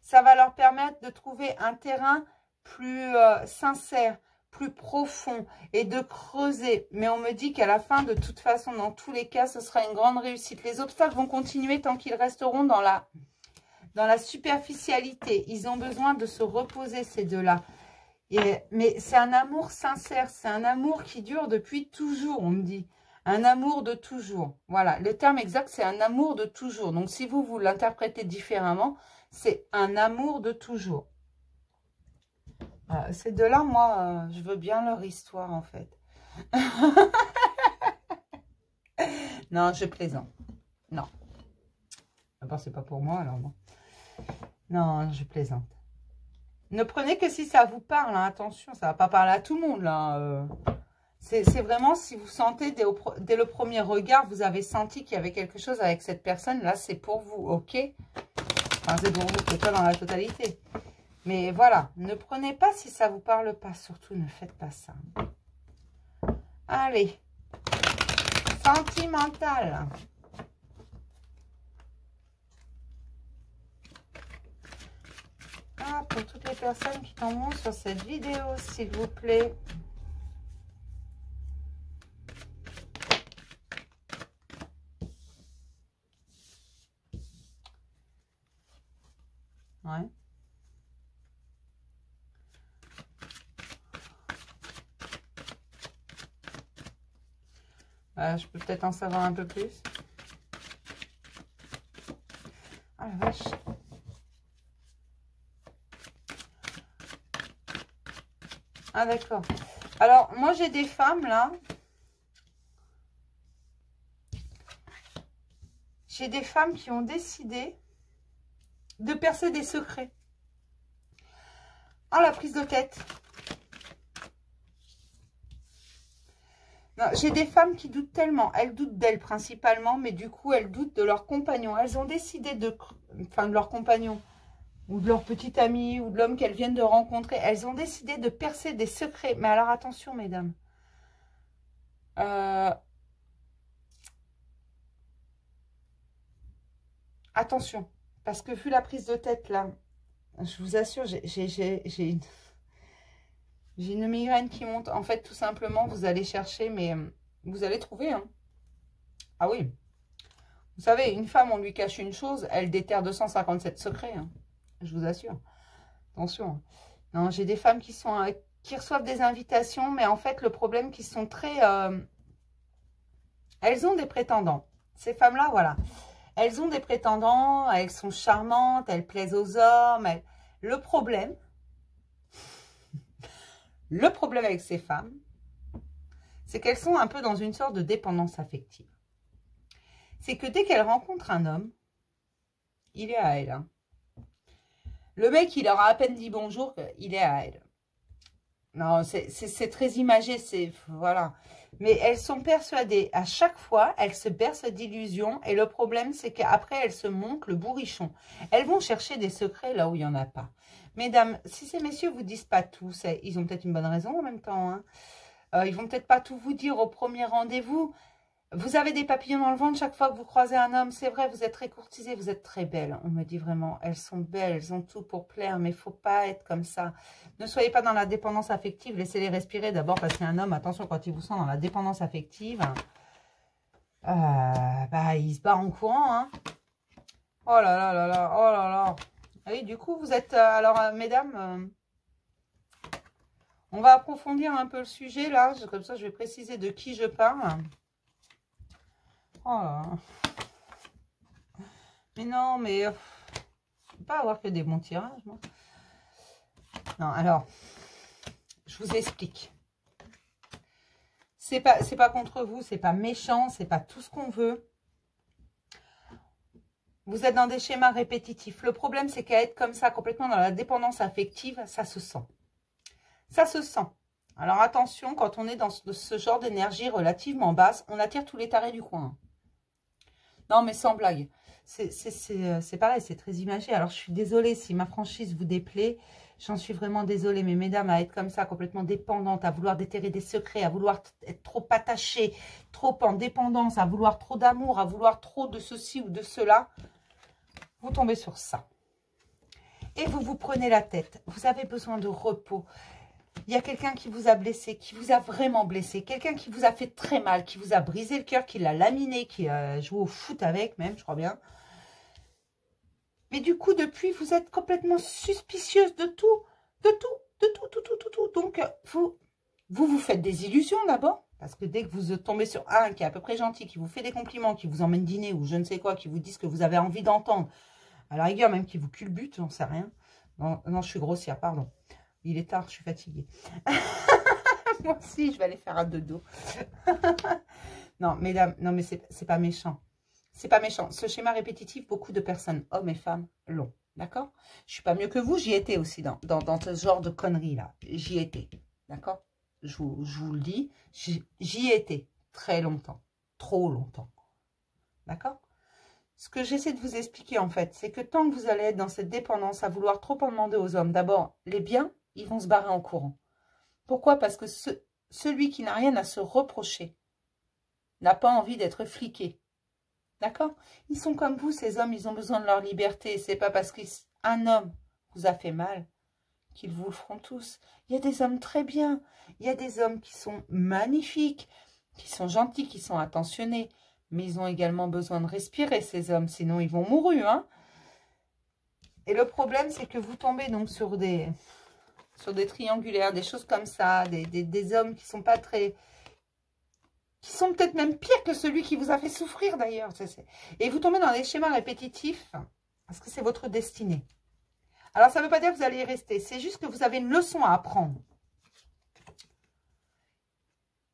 Ça va leur permettre de trouver un terrain plus sincère, plus profond et de creuser. Mais on me dit qu'à la fin, de toute façon, dans tous les cas, ce sera une grande réussite. Les obstacles vont continuer tant qu'ils resteront dans la superficialité. Ils ont besoin de se reposer, ces deux-là. Mais c'est un amour sincère. C'est un amour qui dure depuis toujours, on me dit. Un amour de toujours. Voilà, le terme exact, c'est un amour de toujours. Donc, si vous l'interprétez différemment, c'est un amour de toujours. Ces deux-là, moi, je veux bien leur histoire, en fait. Non, je plaisante. Non. D'abord, c'est pas pour moi, alors non. Non, je plaisante. Ne prenez que si ça vous parle, hein, attention, ça va pas parler à tout le monde, là. C'est vraiment, si vous sentez, dès le premier regard, vous avez senti qu'il y avait quelque chose avec cette personne, là, c'est pour vous, ok? Enfin, c'est pour vous, c'est pas dans la totalité. Mais voilà, ne prenez pas si ça ne vous parle pas. Surtout, ne faites pas ça. Allez. Sentimental. Ah, pour toutes les personnes qui tombent sur cette vidéo, s'il vous plaît. Ouais. Je peux peut-être en savoir un peu plus. Ah la vache. Ah d'accord. Alors, moi j'ai des femmes là. J'ai des femmes qui ont décidé de percer des secrets. Ah, la prise de tête. J'ai des femmes qui doutent tellement. Elles doutent d'elles principalement, mais du coup, elles doutent de leur compagnon. Elles ont décidé de leur compagnon, ou de leur petit ami, ou de l'homme qu'elles viennent de rencontrer. Elles ont décidé de percer des secrets. Mais alors, attention, mesdames. Attention. Parce que vu la prise de tête, là, je vous assure, j'ai une migraine qui monte. En fait, tout simplement, vous allez chercher, mais vous allez trouver. Hein. Ah oui. Vous savez, une femme, on lui cache une chose, elle déterre 257 secrets. Hein. Je vous assure. Attention. Non, j'ai des femmes qui reçoivent des invitations, mais en fait, le problème, qu'ils sont très... elles ont des prétendants. Ces femmes-là, voilà. Elles ont des prétendants, elles sont charmantes, elles plaisent aux hommes. Le problème avec ces femmes, c'est qu'elles sont un peu dans une sorte de dépendance affective. C'est que dès qu'elles rencontrent un homme, il est à elle. Hein. Le mec, il leur a à peine dit bonjour, il est à elle. Non, c'est très imagé, voilà. Mais elles sont persuadées, à chaque fois, elles se bercent d'illusions. Et le problème, c'est qu'après, elles se montent le bourrichon. Elles vont chercher des secrets là où il n'y en a pas. Mesdames, si ces messieurs ne vous disent pas tout, ils ont peut-être une bonne raison en même temps. Hein. Ils vont peut-être pas tout vous dire au premier rendez-vous. Vous avez des papillons dans le ventre chaque fois que vous croisez un homme. C'est vrai, vous êtes très courtisée, vous êtes très belle. On me dit vraiment, elles sont belles, elles ont tout pour plaire, mais il ne faut pas être comme ça. Ne soyez pas dans la dépendance affective, laissez-les respirer d'abord parce qu'un homme, attention, quand il vous sent dans la dépendance affective, bah, il se bat en courant. Hein. Oh là là là là, oh là là. Oui, du coup, vous êtes... alors, mesdames, on va approfondir un peu le sujet, là. Comme ça, je vais préciser de qui je parle. Oh là là. Mais non, mais... je ne peux pas avoir que des bons tirages, moi. Non, alors, je vous explique. C'est pas contre vous, c'est pas méchant, c'est pas tout ce qu'on veut. Vous êtes dans des schémas répétitifs. Le problème, c'est qu'à être comme ça, complètement dans la dépendance affective, ça se sent. Ça se sent. Alors attention, quand on est dans ce genre d'énergie relativement basse, on attire tous les tarés du coin. Non, mais sans blague. C'est pareil, c'est très imagé. Alors, je suis désolée si ma franchise vous déplaît. J'en suis vraiment désolée. Mais mesdames, à être comme ça, complètement dépendante, à vouloir déterrer des secrets, à vouloir être trop attachée, trop en dépendance, à vouloir trop d'amour, à vouloir trop de ceci ou de cela, vous tombez sur ça. Et vous vous prenez la tête. Vous avez besoin de repos. Il y a quelqu'un qui vous a blessé, qui vous a vraiment blessé. Quelqu'un qui vous a fait très mal, qui vous a brisé le cœur, qui l'a laminé, qui a joué au foot avec même, je crois bien. Mais du coup, depuis, vous êtes complètement suspicieuse de tout. De tout. Donc, vous faites des illusions d'abord. Parce que dès que vous tombez sur un qui est à peu près gentil, qui vous fait des compliments, qui vous emmène dîner ou je ne sais quoi, qui vous dit ce que vous avez envie d'entendre, à la rigueur même qui vous culbute, j'en sais rien. Non, non, je suis grossière, pardon. Il est tard, je suis fatiguée. Moi aussi, je vais aller faire un dodo. Non, mesdames, non, mais c'est pas méchant. C'est pas méchant. Ce schéma répétitif, beaucoup de personnes, hommes et femmes, l'ont. D'accord? Je suis pas mieux que vous, j'y étais aussi dans ce genre de conneries-là. J'y étais. D'accord? Je vous le dis, j'y étais très longtemps. Trop longtemps. D'accord? Ce que j'essaie de vous expliquer, en fait, c'est que tant que vous allez être dans cette dépendance à vouloir trop en demander aux hommes, d'abord, les biens, ils vont se barrer en courant. Pourquoi? Parce que celui qui n'a rien à se reprocher n'a pas envie d'être fliqué. D'accord? Ils sont comme vous, ces hommes, ils ont besoin de leur liberté. C'est pas parce qu'un homme vous a fait mal qu'ils vous le feront tous. Il y a des hommes très bien. Il y a des hommes qui sont magnifiques, qui sont gentils, qui sont attentionnés. Mais ils ont également besoin de respirer, ces hommes. Sinon, ils vont mourir. Hein? Et le problème, c'est que vous tombez donc sur des triangulaires, des choses comme ça, des hommes qui sont pas très... qui sont peut-être même pires que celui qui vous a fait souffrir d'ailleurs. Et vous tombez dans des schémas répétitifs parce que c'est votre destinée. Alors, ça ne veut pas dire que vous allez y rester. C'est juste que vous avez une leçon à apprendre.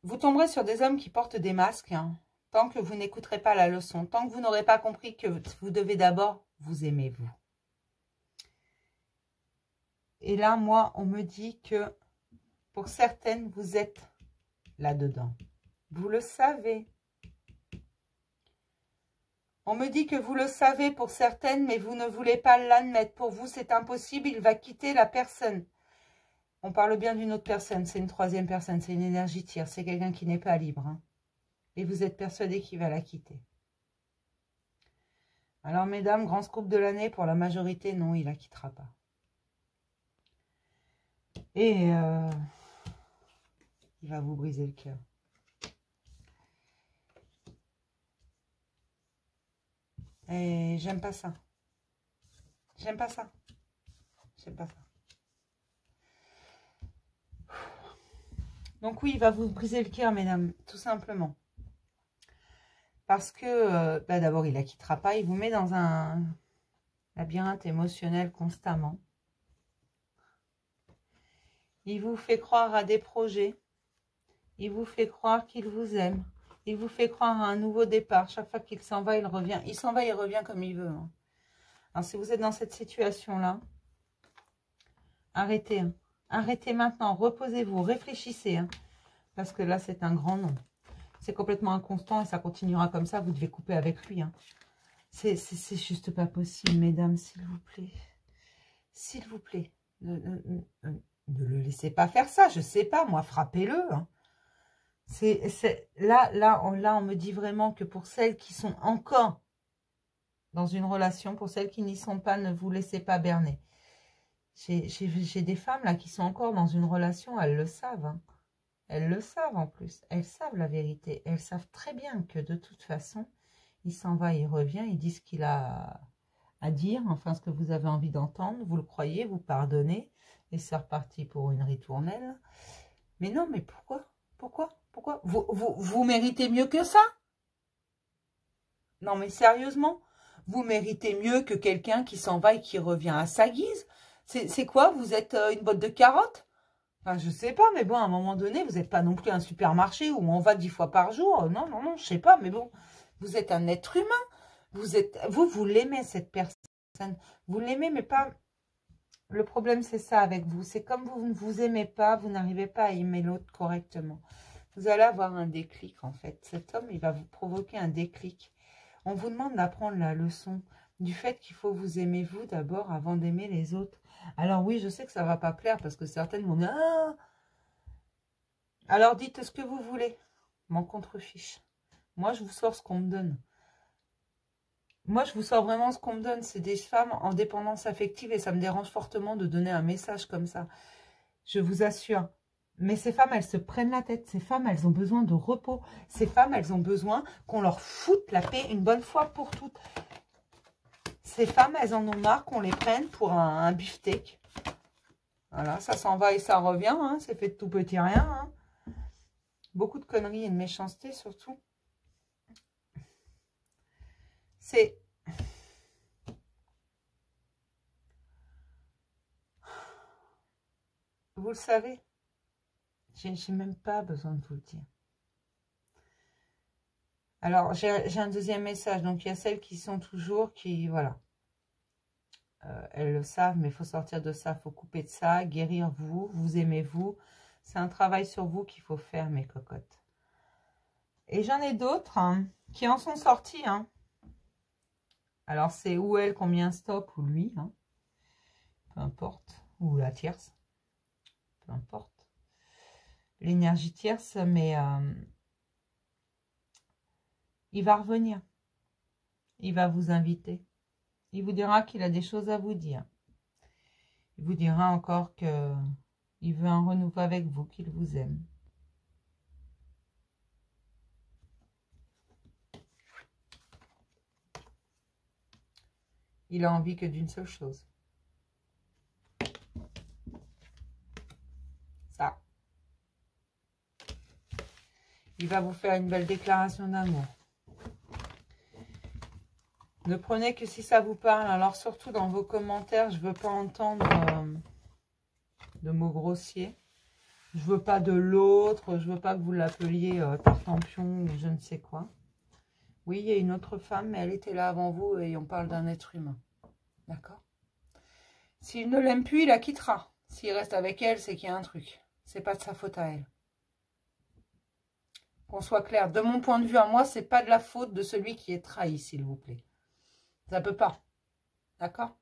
Vous tomberez sur des hommes qui portent des masques, hein, tant que vous n'écouterez pas la leçon, tant que vous n'aurez pas compris que vous devez d'abord vous aimer, vous. Et là, moi, on me dit que pour certaines, vous êtes là-dedans. Vous le savez. On me dit que vous le savez pour certaines, mais vous ne voulez pas l'admettre. Pour vous, c'est impossible, il va quitter la personne. On parle bien d'une autre personne, c'est une troisième personne, c'est une énergie tierce, c'est quelqu'un qui n'est pas libre. Hein. Et vous êtes persuadé qu'il va la quitter. Alors, mesdames, grand scoop de l'année, pour la majorité, non, il la quittera pas. Et il va vous briser le cœur. Et j'aime pas ça. J'aime pas ça. J'aime pas ça. Donc oui, il va vous briser le cœur, mesdames, tout simplement. Parce que, d'abord, il la quittera pas. Il vous met dans un labyrinthe émotionnel constamment. Il vous fait croire à des projets. Il vous fait croire qu'il vous aime. Il vous fait croire à un nouveau départ. Chaque fois qu'il s'en va, il revient. Il s'en va, il revient comme il veut. Hein. Alors, si vous êtes dans cette situation-là, arrêtez. Hein. Arrêtez maintenant. Reposez-vous. Réfléchissez. Hein. Parce que là, c'est un grand non. C'est complètement inconstant et ça continuera comme ça. Vous devez couper avec lui. Hein. C'est juste pas possible, mesdames, s'il vous plaît. S'il vous plaît. Ne le laissez pas faire ça. Je sais pas, moi, frappez-le. Hein. Là, on me dit vraiment que pour celles qui sont encore dans une relation, pour celles qui n'y sont pas, ne vous laissez pas berner. J'ai des femmes là qui sont encore dans une relation, elles le savent. Hein. Elles le savent en plus. Elles savent la vérité. Elles savent très bien que de toute façon, il s'en va, il revient, il dit ce qu'il a à dire, enfin ce que vous avez envie d'entendre. Vous le croyez, vous pardonnez. Et c'est reparti pour une ritournelle. Mais non, mais pourquoi? Pourquoi vous méritez mieux que ça? Non, mais sérieusement, vous méritez mieux que quelqu'un qui s'en va et qui revient à sa guise. C'est quoi? Vous êtes une botte de carottes? Enfin, je sais pas, mais bon, à un moment donné, vous n'êtes pas non plus un supermarché où on va 10 fois par jour. Non, non, non, je sais pas, mais bon, vous êtes un être humain. Vous l'aimez, cette personne. Vous l'aimez, mais pas... Le problème, c'est ça avec vous. C'est comme vous ne vous aimez pas, vous n'arrivez pas à aimer l'autre correctement. Vous allez avoir un déclic, en fait. Cet homme, il va vous provoquer un déclic. On vous demande d'apprendre la leçon du fait qu'il faut vous aimer vous d'abord avant d'aimer les autres. Alors oui, je sais que ça ne va pas plaire parce que certaines vont dire « Ah !» Alors dites ce que vous voulez. M'en contrefiche. Moi, je vous sors ce qu'on me donne. Moi, je vous sors vraiment ce qu'on me donne. C'est des femmes en dépendance affective et ça me dérange fortement de donner un message comme ça. Je vous assure. Mais ces femmes, elles se prennent la tête. Ces femmes, elles ont besoin de repos. Ces femmes, elles ont besoin qu'on leur foute la paix une bonne fois pour toutes. Ces femmes, elles en ont marre qu'on les prenne pour un beefsteak. Voilà, ça s'en va et ça revient. Hein, c'est fait de tout petit rien. Hein. Beaucoup de conneries et de méchanceté surtout. C'est... Vous le savez. J'ai même pas besoin de vous le dire. Alors, j'ai un deuxième message. Donc, il y a celles qui sont toujours, voilà. Elles le savent, mais il faut sortir de ça. Il faut couper de ça, guérir vous, vous aimez vous. C'est un travail sur vous qu'il faut faire, mes cocottes. Et j'en ai d'autres hein, qui en sont sortis. Hein. Alors, c'est ou elle, combien stop, ou lui. Hein. Peu importe. Ou la tierce. Peu importe. L'énergie tierce, mais il va revenir. Il va vous inviter. Il vous dira qu'il a des choses à vous dire. Il vous dira encore que il veut un renouveau avec vous, qu'il vous aime. Il a envie que d'une seule chose. Ça. Il va vous faire une belle déclaration d'amour. Ne prenez que si ça vous parle. Alors surtout dans vos commentaires, je ne veux pas entendre de mots grossiers. Je veux pas de l'autre. Je veux pas que vous l'appeliez tartampion ou je ne sais quoi. Oui, il y a une autre femme, mais elle était là avant vous et on parle d'un être humain. D'accord? S'il ne l'aime plus, il la quittera. S'il reste avec elle, c'est qu'il y a un truc. C'est pas de sa faute à elle. Qu'on soit clair. De mon point de vue à moi, c'est pas de la faute de celui qui est trahi, s'il vous plaît. Ça peut pas. D'accord?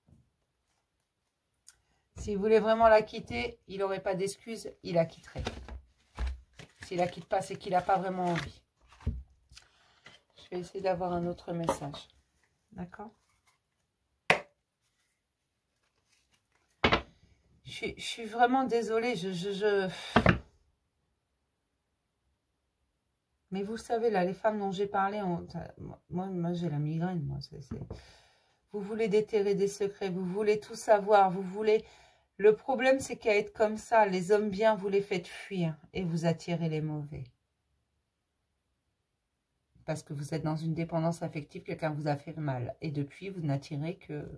S'il voulait vraiment la quitter, il n'aurait pas d'excuses, il la quitterait. S'il la quitte pas, c'est qu'il n'a pas vraiment envie. Je vais essayer d'avoir un autre message. D'accord? Je suis vraiment désolée. Mais vous savez, là, les femmes dont j'ai parlé, moi j'ai la migraine. Moi, Vous voulez déterrer des secrets, vous voulez tout savoir, vous voulez... Le problème, c'est qu'à être comme ça, les hommes bien, vous les faites fuir et vous attirez les mauvais. Parce que vous êtes dans une dépendance affective, quelqu'un vous a fait mal. Et depuis, vous n'attirez que...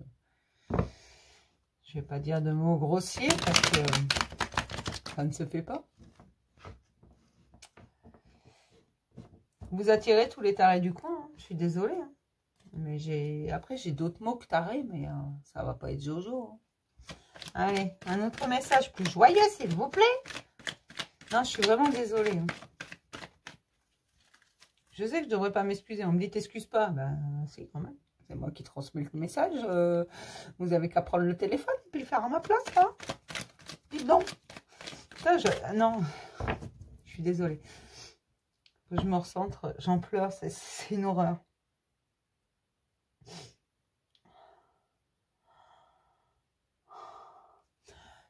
Je ne vais pas dire de mots grossiers parce que ça ne se fait pas. Vous attirez tous les tarés du coin, hein. Je suis désolée. Hein. Mais après, j'ai d'autres mots que tarés, mais ça va pas être Jojo. Hein. Allez, un autre message plus joyeux, s'il vous plaît. Non, je suis vraiment désolée. Hein. Je sais que je ne devrais pas m'excuser. On me dit, t'excuses pas. Ben, si, quand même. C'est moi qui transmets le message. Vous avez qu'à prendre le téléphone et puis le faire à ma place, hein. Dites donc. Ça, non, je suis désolée. Je me recentre, j'en pleure, c'est une horreur.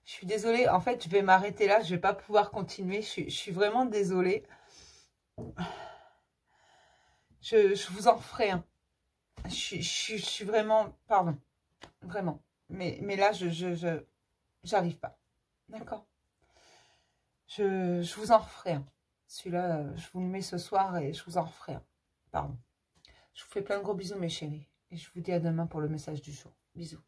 Je suis désolée, en fait, je vais m'arrêter là, je vais pas pouvoir continuer. Je suis vraiment désolée. Je vous en ferai un. Je suis vraiment, pardon, vraiment. Mais là, j'arrive pas. D'accord. Je vous en referai un. Celui-là, je vous le mets ce soir et je vous en referai un. Pardon. Je vous fais plein de gros bisous, mes chéris. Et je vous dis à demain pour le message du jour. Bisous.